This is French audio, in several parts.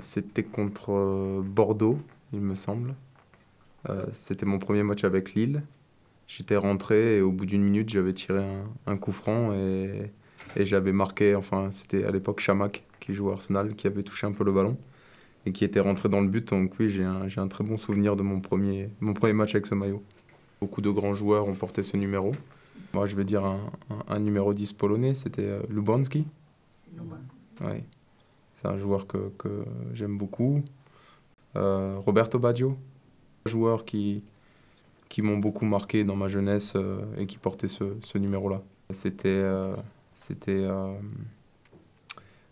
C'était contre Bordeaux, il me semble. C'était mon premier match avec Lille. J'étais rentré et au bout d'une minute, j'avais tiré un coup franc et j'avais marqué, enfin c'était à l'époque Chamac qui jouait à Arsenal, qui avait touché un peu le ballon et qui était rentré dans le but. Donc oui, j'ai un très bon souvenir de mon premier match avec ce maillot. Beaucoup de grands joueurs ont porté ce numéro. Moi, je vais dire un numéro 10 polonais, c'était Lubanski. Ouais. C'est un joueur que j'aime beaucoup. Roberto Baggio, joueurs qui m'ont beaucoup marqué dans ma jeunesse et qui portaient ce numéro-là. C'était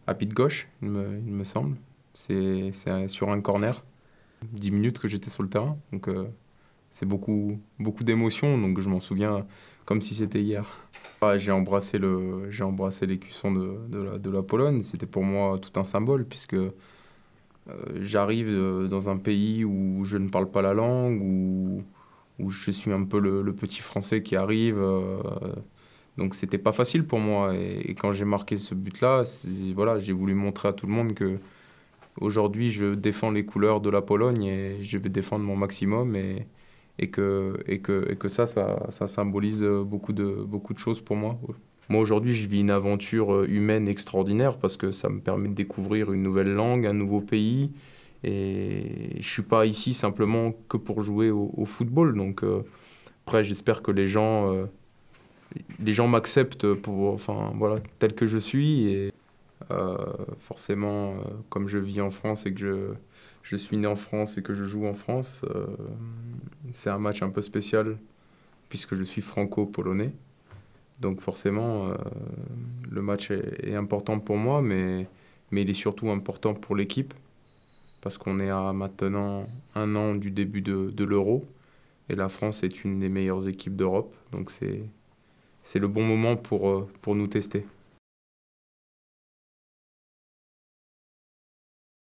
à pied de gauche, il me semble. C'est sur un corner. 10 minutes que j'étais sur le terrain. Donc c'est beaucoup d'émotions. Donc je m'en souviens comme si c'était hier. J'ai embrassé l'écusson de la Pologne. C'était pour moi tout un symbole puisque j'arrive dans un pays où je ne parle pas la langue, où je suis un peu le petit Français qui arrive. Donc c'était pas facile pour moi. Et quand j'ai marqué ce but-là, voilà, j'ai voulu montrer à tout le monde que aujourd'hui je défends les couleurs de la Pologne et je vais défendre mon maximum et que ça symbolise beaucoup de choses pour moi. Moi aujourd'hui je vis une aventure humaine extraordinaire parce que ça me permet de découvrir une nouvelle langue, un nouveau pays. Et je suis pas ici simplement que pour jouer au football. Donc après j'espère que les gens m'acceptent pour, enfin, voilà, tel que je suis. Et forcément, comme je vis en France et que je suis né en France et que je joue en France, c'est un match un peu spécial puisque je suis franco-polonais. Donc forcément, le match est important pour moi, mais il est surtout important pour l'équipe parce qu'on est à maintenant un an du début de l'Euro et la France est une des meilleures équipes d'Europe. Donc c'est le bon moment pour nous tester.